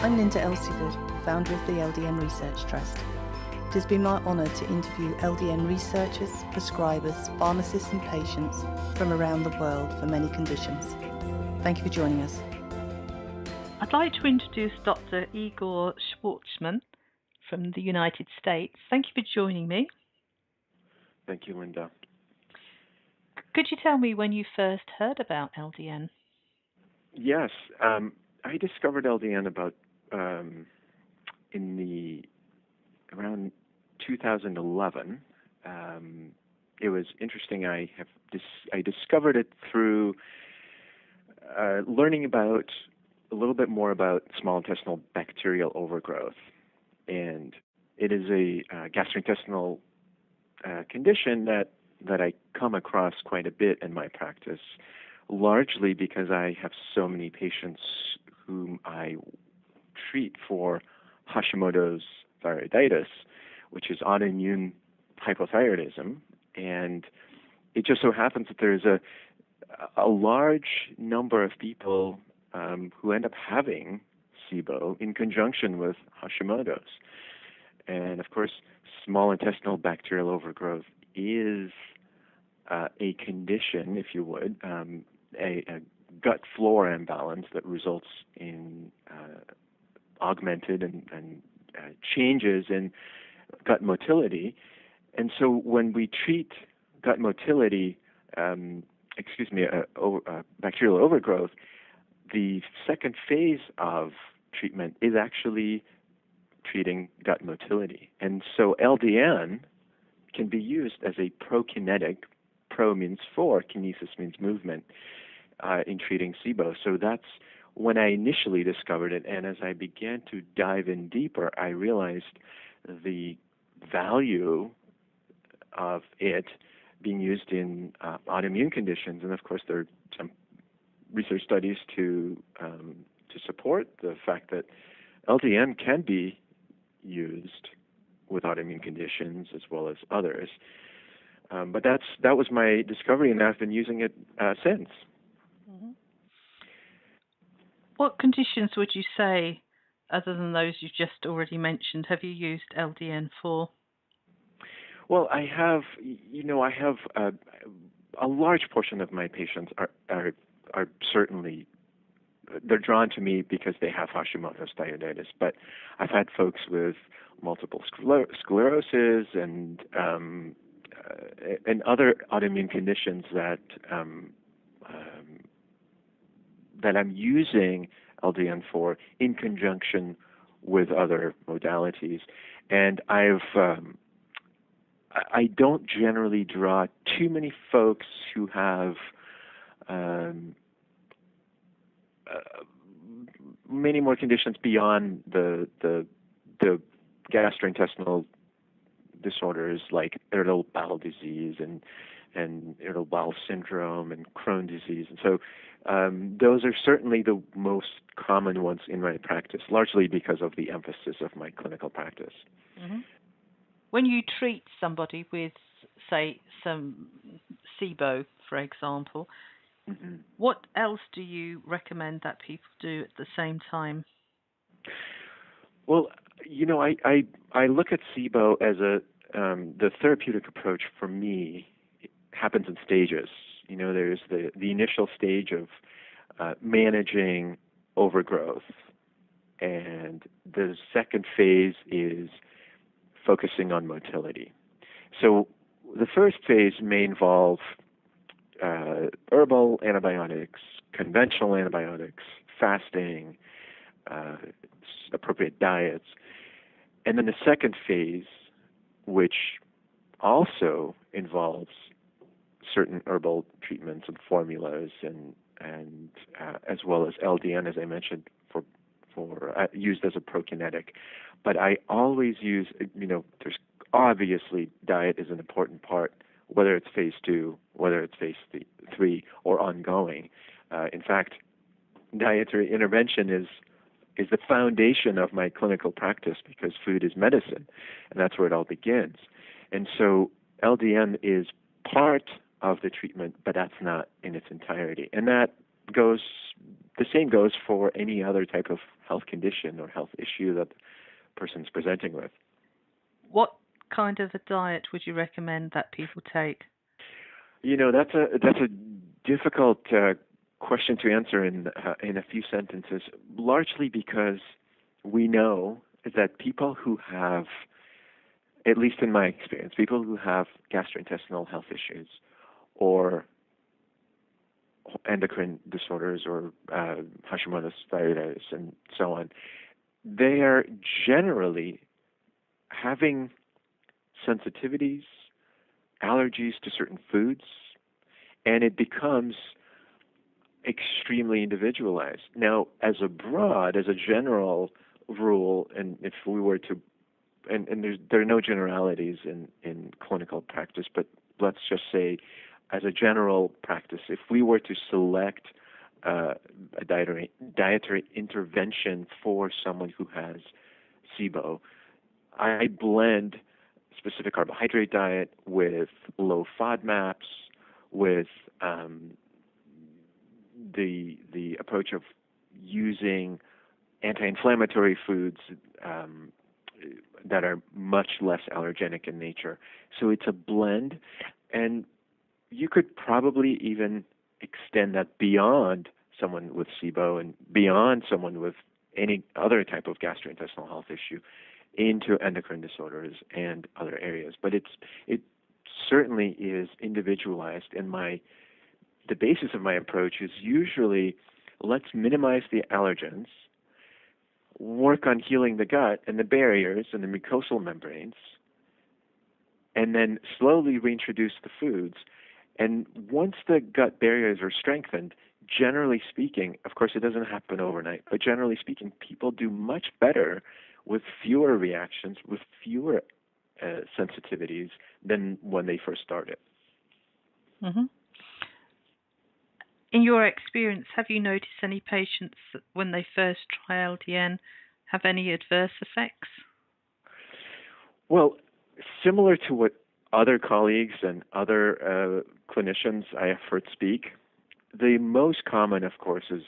I'm Linda Elsegood, founder of the LDN Research Trust. It has been my honour to interview LDN researchers, prescribers, pharmacists and patients from around the world for many conditions. Thank you for joining us. I'd like to introduce Dr. Igor Schwartzman from the United States. Thank you for joining me. Thank you, Linda. Could you tell me when you first heard about LDN? Yes, I discovered LDN about around 2011. It was interesting. I discovered it through learning about a little bit more about small intestinal bacterial overgrowth, and it is a gastrointestinal condition that I come across quite a bit in my practice, largely because I have so many patients whom I treat for Hashimoto's thyroiditis, which is autoimmune hypothyroidism, and it just so happens that there's a large number of people who end up having SIBO in conjunction with Hashimoto's. And of course, small intestinal bacterial overgrowth is a condition, if you would, a gut flora imbalance that results in augmented and changes in gut motility. And so when we treat gut motility, bacterial overgrowth, the second phase of treatment is actually treating gut motility. And so LDN can be used as a prokinetic. Pro means for, kinesis means movement, in treating SIBO. So that's when I initially discovered it, and as I began to dive in deeper, I realized the value of it being used in autoimmune conditions. And of course, there are some research studies to support the fact that LDN can be used with autoimmune conditions as well as others. But that was my discovery, and I've been using it since. Mm-hmm. What conditions would you say, other than those you've just already mentioned, have you used LDN for? Well, I have a large portion of my patients are certainly, they're drawn to me because they have Hashimoto's thyroiditis, but I've had folks with multiple sclerosis and other autoimmune conditions that I'm using LDN for in conjunction with other modalities. And I don't generally draw too many folks who have many more conditions beyond the gastrointestinal disorders like irritable bowel disease and irritable bowel syndrome and Crohn's disease. And so those are certainly the most common ones in my practice, largely because of the emphasis of my clinical practice. Mm-hmm. When you treat somebody with, say, some SIBO, for example, mm-hmm. What else do you recommend that people do at the same time? Well, I look at SIBO as the therapeutic approach for me happens in stages. There's the initial stage of managing overgrowth, and the second phase is focusing on motility. So the first phase may involve herbal antibiotics, conventional antibiotics, fasting, appropriate diets. And then the second phase, which also involves certain herbal treatments and formulas and as well as LDN, as I mentioned, for used as a prokinetic. But I always use, there's obviously diet is an important part, whether it's phase 2, whether it's phase 3, or ongoing. In fact, dietary intervention is the foundation of my clinical practice because food is medicine, and that's where it all begins. And so LDN is part of the treatment, but that's not in its entirety. And that goes the same goes for any other type of health condition or health issue that the person's presenting with. What kind of a diet would you recommend that people take? That's a difficult question to answer in a few sentences, largely because we know that people who have, at least in my experience, people who have gastrointestinal health issues or endocrine disorders or Hashimoto's thyroiditis and so on, they are generally having sensitivities, allergies to certain foods, and it becomes extremely individualized. Now, as a general rule, and if we were to, and there are no generalities in clinical practice, but let's just say, as a general practice, if we were to select a dietary intervention for someone who has SIBO, I blend specific carbohydrate diet with low FODMAPs, with the approach of using anti-inflammatory foods that are much less allergenic in nature. So it's a blend, and you could probably even extend that beyond someone with SIBO and beyond someone with any other type of gastrointestinal health issue into endocrine disorders and other areas. But it certainly is individualized, and the basis of my approach is usually let's minimize the allergens, work on healing the gut and the barriers and the mucosal membranes, and then slowly reintroduce the foods. And once the gut barriers are strengthened, generally speaking, of course it doesn't happen overnight, but generally speaking, people do much better with fewer reactions, with fewer sensitivities than when they first started. Mm-hmm. In your experience, have you noticed any patients that when they first try LDN have any adverse effects? Well, similar to what other colleagues and other clinicians I have heard speak, the most common, of course, is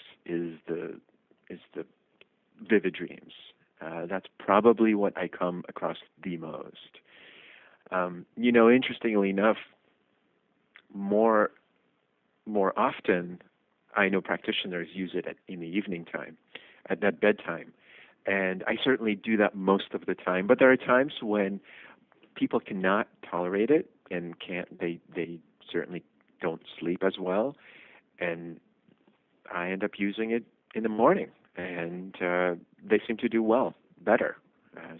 the vivid dreams. That's probably what I come across the most. Interestingly enough, more often, I know practitioners use it in the evening time, at that bedtime, and I certainly do that most of the time. But there are times when people cannot tolerate it and they certainly don't sleep as well, and I end up using it in the morning, and they seem to do better.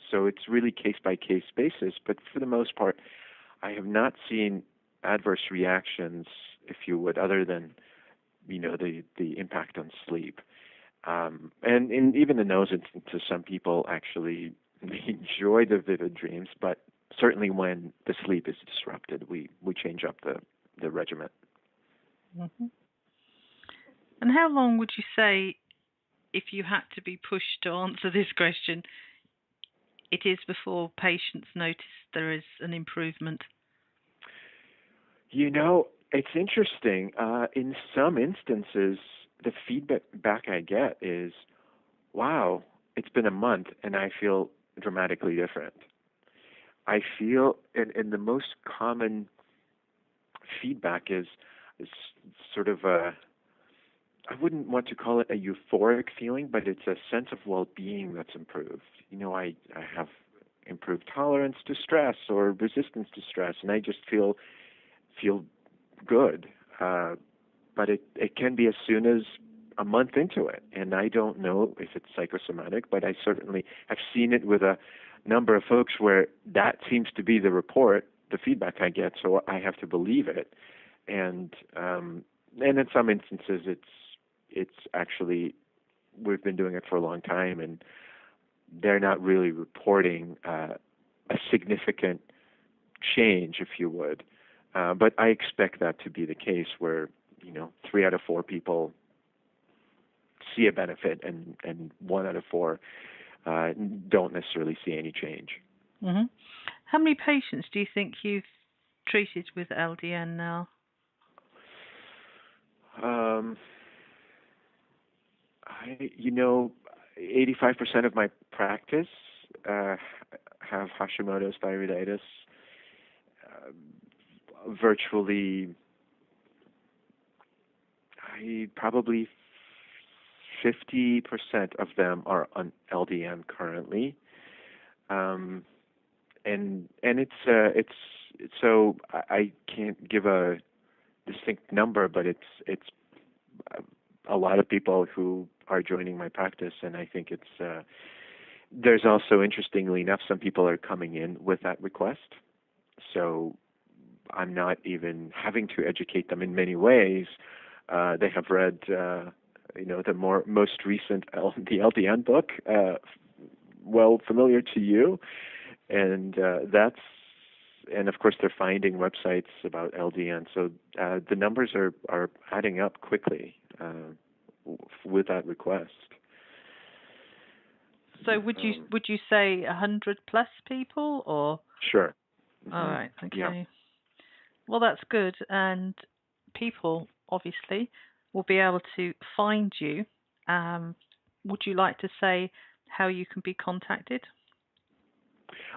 So it's really case-by-case basis, but for the most part, I have not seen adverse reactions, if you would, other than the impact on sleep. And even in those instances, some people actually enjoy the vivid dreams, but certainly when the sleep is disrupted, we change up the regimen. Mm-hmm. And how long would you say, if you had to be pushed to answer this question, it is before patients notice there is an improvement? It's interesting. In some instances, the feedback I get is, wow, it's been a month and I feel dramatically different. I feel, and the most common feedback is sort of I wouldn't want to call it a euphoric feeling, but it's a sense of well-being that's improved. I have improved tolerance to stress or resistance to stress, and I just feel good. But it can be as soon as a month into it, and I don't know if it's psychosomatic, but I certainly have seen it with a number of folks where that seems to be the report, the feedback I get, so I have to believe it. And in some instances, it's actually, we've been doing it for a long time, and they're not really reporting a significant change, if you would. But I expect that to be the case where, 3 out of 4 people see a benefit and 1 out of 4 don't necessarily see any change. Mm-hmm. How many patients do you think you've treated with LDN now? 85% of my practice have Hashimoto's thyroiditis. Virtually, probably 50% of them are on LDN currently, and it's so I can't give a distinct number, but it's a lot of people who are joining my practice, and I think it's there's also, interestingly enough, some people are coming in with that request, so I'm not even having to educate them in many ways. They have read, the most recent the LDN book, well familiar to you, and and of course they're finding websites about LDN. So the numbers are adding up quickly with that request. So would you say 100 plus people, or? Sure. Mm-hmm. All right. Okay. Yeah. Well, that's good, and people obviously will be able to find you. Would you like to say how you can be contacted?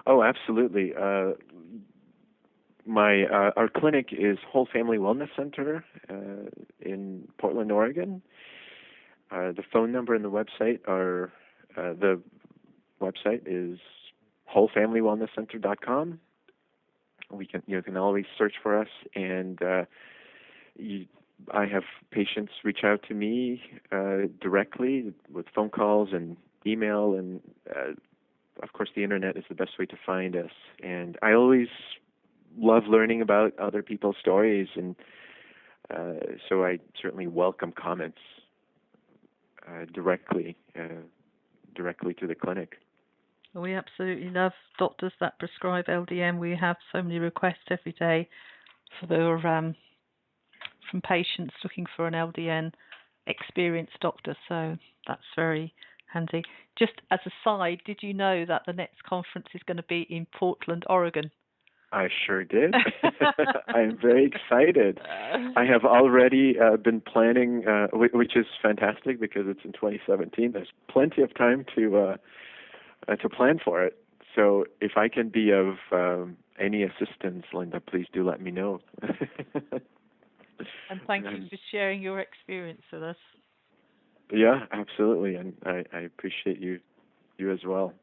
Oh, absolutely. Our clinic is Whole Family Wellness Center in Portland, Oregon. The phone number and the website the website is wholefamilywellnesscenter.com. You can always search for us, and I have patients reach out to me directly with phone calls and email, and of course the internet is the best way to find us. And I always love learning about other people's stories, and so I certainly welcome comments directly to the clinic. We absolutely love doctors that prescribe LDN. We have so many requests every day from patients looking for an LDN experienced doctor, so that's very handy. Just as a side, did you know that the next conference is going to be in Portland, Oregon? I sure did. I'm very excited. I have already been planning, which is fantastic because it's in 2017. There's plenty of time to plan for it. So if I can be of any assistance, Linda, please do let me know. And thank you for sharing your experience with us. Yeah, absolutely. And I appreciate you as well.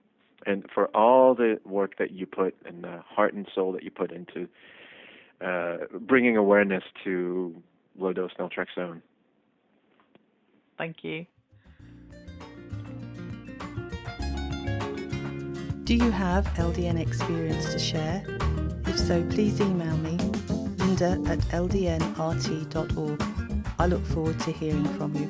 And for all the work that you put and the heart and soul that you put into bringing awareness to low-dose naltrexone. Thank you. Do you have LDN experience to share? If so, please email me, linda@ldnrt.org. I look forward to hearing from you.